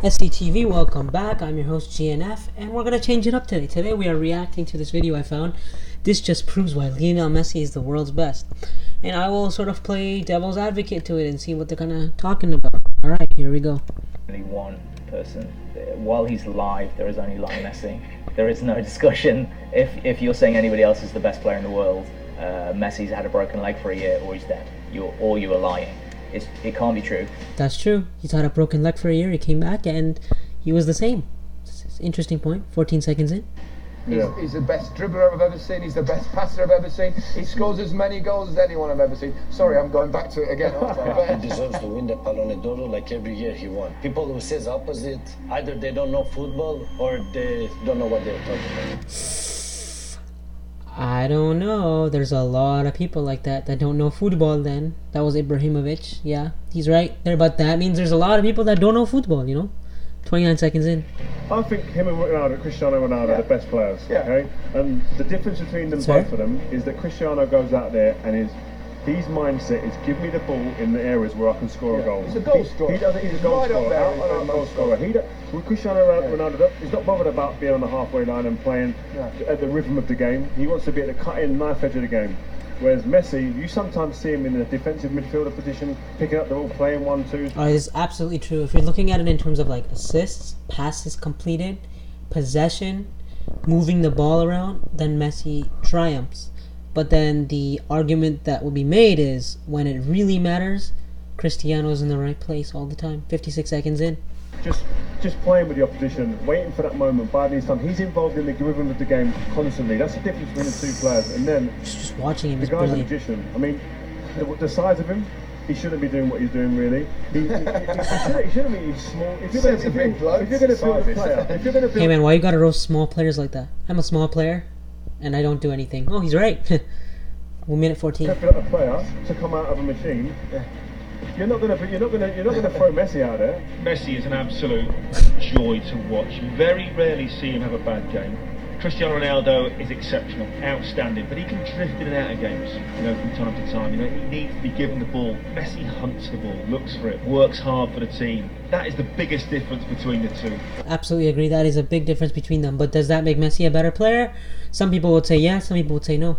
SCTV, welcome back. I'm your host GNF, and we're gonna change it up today. Today we are reacting to this video I found. This just proves why Lionel Messi is the world's best. And I will sort of play devil's advocate to it and see what they're kind of talking about. Alright, here we go. Only one person. While he's alive, there is only Lionel Messi. There is no discussion. If you're saying anybody else is the best player in the world, Messi's had a broken leg for a year, or he's dead. You are lying. It can't be true. That's true. He's had a broken leg for a year. He came back and he was the same. Interesting point. 14 seconds in. He's the best dribbler I've ever seen. He's the best passer I've ever seen. He scores as many goals as anyone I've ever seen. Sorry, I'm going back to it again. He deserves to win the Ballon d'Or like every year he won. People who says opposite, either they don't know football or they don't know what they're talking about. I don't know. There's a lot of people like that don't know football then. That was Ibrahimovic. Yeah, he's right there. But that means there's a lot of people that don't know football, 29 seconds in. I think him and Ronaldo, Cristiano Ronaldo are the best players. Yeah. Okay? And the difference between them, both of them, is that Cristiano goes out there and his mindset is give me the ball in the areas where I can score a goal. He's a goal scorer. He's a goal Right up scorer. there, he's a goal scorer. With Cristiano Ronaldo, he's not bothered about being on the halfway line and playing at the rhythm of the game. He wants to be at the cutting knife edge of the game. Whereas Messi, you sometimes see him in a defensive midfielder position, picking up the ball, playing 1-2s. Oh, this is absolutely true. If you're looking at it in terms of like assists, passes completed, possession, moving the ball around, then Messi triumphs. But then the argument that will be made is when it really matters, Cristiano's in the right place all the time. 56 seconds in. Just playing with the opposition, waiting for that moment, biding his time. He's involved in the rhythm of the game constantly. That's the difference between the two players. And then Just watching him the is guy's a brilliant. magician. I mean, the size of him, he shouldn't be doing what he's doing really. He shouldn't be small. If you're going to build a player, Hey man, why you gotta roast small players like that? I'm a small player, and I don't do anything. Oh, he's right. 1 minute 14. Pepper up a player to come out of a machine. You're not gonna throw Messi out there. Messi is an absolute joy to watch. You very rarely see him have a bad game. Cristiano Ronaldo is exceptional, outstanding, but he can drift in and out of games, from time to time. He needs to be given the ball. Messi hunts the ball, looks for it, works hard for the team. That is the biggest difference between the two. Absolutely agree. That is a big difference between them. But does that make Messi a better player? Some people would say yes. Some people would say no.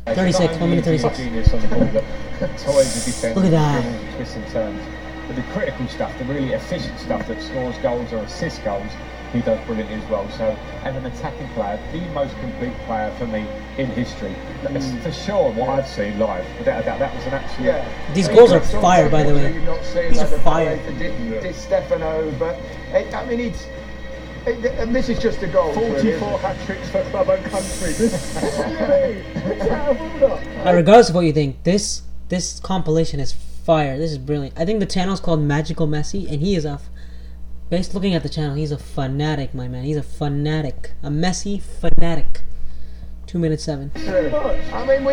36. 1 minute 36. Genius on the ball that toys the defence. Look at that. And twists and turns. But the critical stuff, the really efficient stuff that scores goals or assists goals, he does brilliantly as well. So, as an attacking player, the most complete player for me in history. That's for sure what I've seen live. Without a doubt, that was an absolute. These goals are fire, by the way. These are fire. Di Stefano, but I mean, and this is just a goal. 44 hat-tricks for Southern country. Regardless of what you think, this compilation is fire. This is brilliant. I think the channel is called Magical Messi, and he is based looking at the channel, he's a fanatic, my man. He's a fanatic. A Messi fanatic. 2 minutes 7. I mean,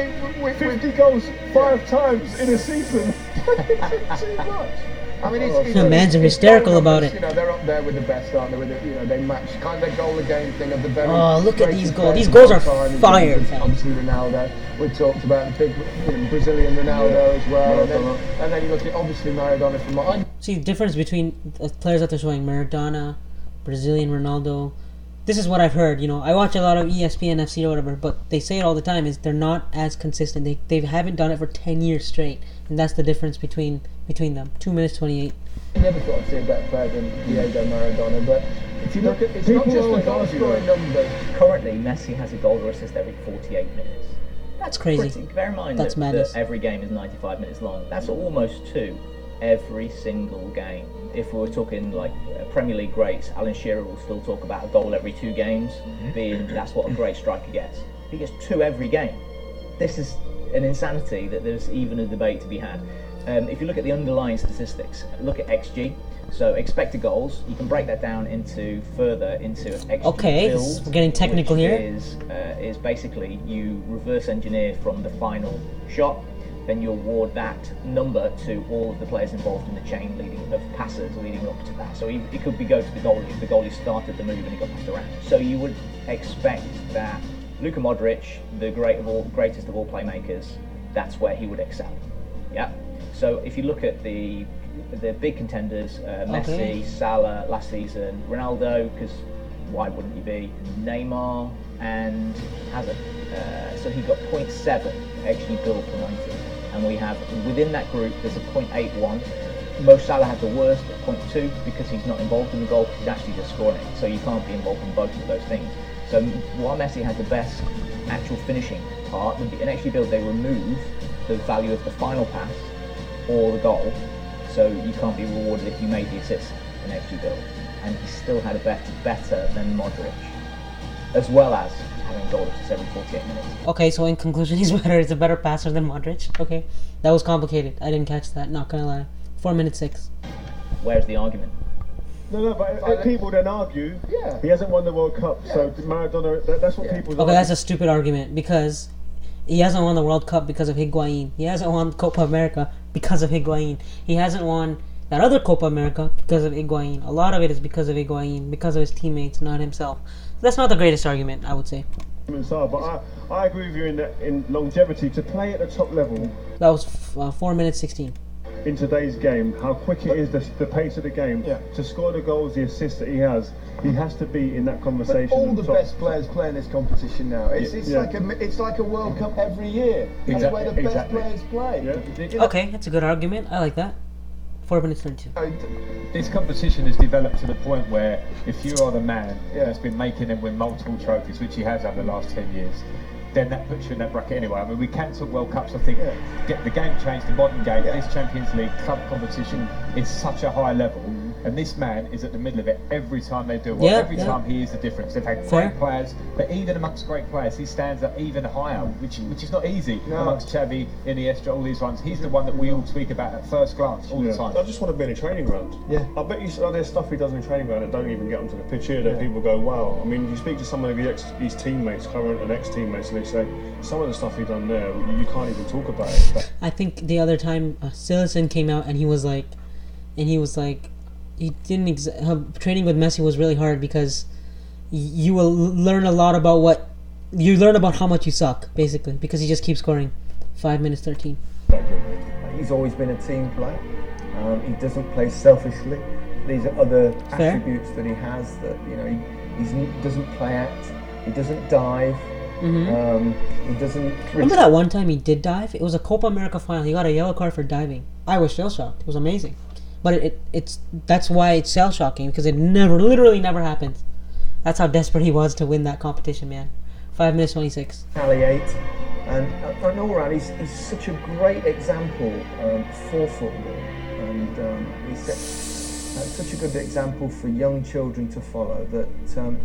we 50 goals 5 times in a season. Too much. I mean, The man's hysterical about it. They're up there with the best, aren't they? With they match kind of goal a game thing of the very. Oh, look at these greatest goals. These players goals of are all time. fire. Obviously, Ronaldo. We talked about the big Brazilian Ronaldo as well. And then you look at obviously Maradona from what See the difference between the players that they're showing, Maradona, Brazilian Ronaldo. This is what I've heard. I watch a lot of ESPN FC or whatever, but they say it all the time is they're not as consistent. They haven't done it for 10 years straight, and that's the difference between them. 2 minutes 28. I never thought I'd see a better player than Diego Maradona, but if you look at it's not just the goal scoring numbers. Currently, Messi has a goal or assist every 48 minutes. That's crazy. Bear in mind That's that madness. every game is 95 minutes long. That's almost 2 every single game. If we were talking like Premier League greats, Alan Shearer will still talk about a goal every 2 games, being that's what a great striker gets. He gets 2 every game. This is an insanity that there's even a debate to be had. If you look at the underlying statistics, look at XG. So expected goals, you can break that down into XG Okay, build, we're getting technical which here. Is basically you reverse engineer from the final shot, then you award that number to all of the players involved in the chain of passes leading up to that. So it could go to the goalie if the goalie started the move and he got passed around. So you would expect that Luka Modric, the greatest of all playmakers, that's where he would excel. Yeah. So if you look at the the big contenders: Messi, Okay. Salah last season, Ronaldo, because why wouldn't you be? Neymar and Hazard. So he got 0.7 XG build per 90, and we have within that group there's a 0.81. Mo Salah had the worst at 0.2 because he's not involved in the goal. He's actually just scoring it, so you can't be involved in both of those things. So while Messi had the best actual finishing part, in XG build they remove the value of the final pass or the goal, so you can't be rewarded if you made the assist in XG build. And he still had a better than Modric, as well as having goal assists every 48 minutes. Okay, so in conclusion, he's better. He's a better passer than Modric. Okay, that was complicated. I didn't catch that. Not gonna lie. 4 minutes 6. Where's the argument? No, but people then argue, he hasn't won the World Cup, so Maradona, that's what people Okay, that's a stupid argument because he hasn't won the World Cup because of Higuain. He hasn't won Copa America because of Higuain. He hasn't won that other Copa America because of Higuain. A lot of it is because of Higuain, because of his teammates, not himself. That's not the greatest argument, I would say. But I agree with you in longevity. To play at the top level That was 4 minutes 16. in today's game, how quick it is, the pace of the game, to score the goals, the assists that he has to be in that conversation. But all the best players play in this competition now. It's like a World Cup every year. That's where the best players play. Yeah. Okay, that's a good argument. I like that. 4 minutes 32. This competition has developed to the point where if you are the man that's been making him win multiple trophies, which he has over the last 10 years, then that puts you in that bracket anyway. I mean, we cancelled World Cups. I think get the game changed, the modern game. This Champions League club competition is such a high level, and this man is at the middle of it every time they do well. Every time he is the difference. They've had great players, but even amongst great players, he stands up even higher, which is not easy amongst Xavi, Iniesta, all these ones. He's the one that we all speak about at first glance all the time. I just want to be in a training ground. I bet you there's stuff he does in a training ground that don't even get onto the pitch here that people go, wow. I mean, you speak to some of his teammates, current and ex-teammates, and they say some of the stuff he done there, you can't even talk about it. I think the other time Silesen came out and he was like, he didn't training with Messi was really hard because you will learn a lot about how much you suck, basically, because he just keeps scoring. 5 minutes 13. He's always been a team player. He doesn't play selfishly. These are other attributes that he has that he doesn't play act. He doesn't dive. He doesn't. Remember that one time he did dive? It was a Copa America final. He got a yellow card for diving. I was shell shocked. It was amazing, but that's why it's shell shocking because it literally never happens. That's how desperate he was to win that competition, man. 5 minutes 26. Retaliate, and all around he's such a great example for football, and he's such a good example for young children to follow. That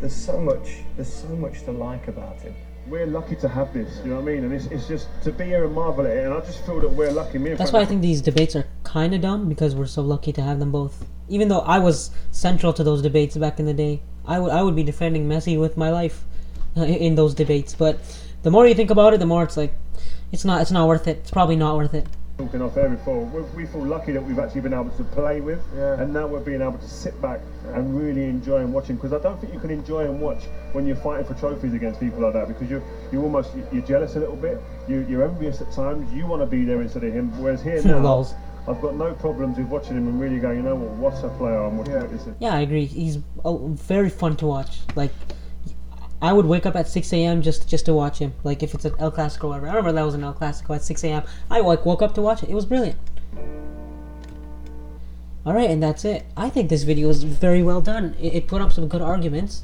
there's so much to like about him. We're lucky to have this, you know what I mean? And it's just to be here and marvel at it, and I just feel that we're lucky. That's why I think these debates are kind of dumb, because we're so lucky to have them both. Even though I was central to those debates back in the day, I would be defending Messi with my life in those debates. But the more you think about it, the more it's like, it's not worth it. It's probably not worth it. Talking off air before, we feel lucky that we've actually been able to play with, and now we're being able to sit back and really enjoy and watching. Because I don't think you can enjoy and watch when you're fighting for trophies against people like that, because you're jealous a little bit, you're envious at times. You want to be there instead of him. Whereas here now, I've got no problems with watching him and really going, you know what's a player? I'm watching what this is. Yeah, I agree. He's very fun to watch. Like, I would wake up at 6 a.m. just to watch him. Like, if it's an El Clasico or whatever. I remember that was an El Clasico at 6 a.m. I woke up to watch it. It was brilliant. Alright, and that's it. I think this video is very well done. It put up some good arguments.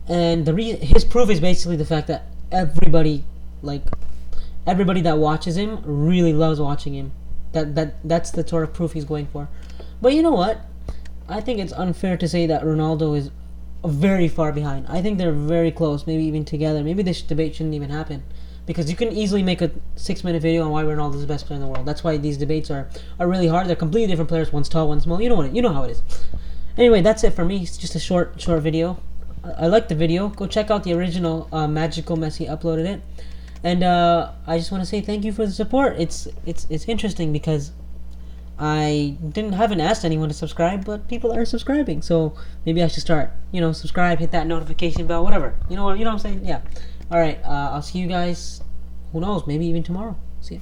And his proof is basically the fact that everybody that watches him really loves watching him. That's the sort of proof he's going for. But you know what? I think it's unfair to say that Ronaldo is very far behind. I think they're very close, maybe even together. Maybe this debate shouldn't even happen, because you can easily make a 6-minute video on why Ronaldo is the best player in the world. That's why these debates are really hard. They're completely different players. One's tall, one's small. You know how it is. Anyway, that's it for me. It's just a short video. I liked the video. Go check out the original Magical Messi uploaded it. And I just want to say thank you for the support. It's interesting because I haven't asked anyone to subscribe, but people are subscribing. So maybe I should start. Subscribe, hit that notification bell, whatever. You know what I'm saying? Yeah. All right. I'll see you guys. Who knows? Maybe even tomorrow. See ya.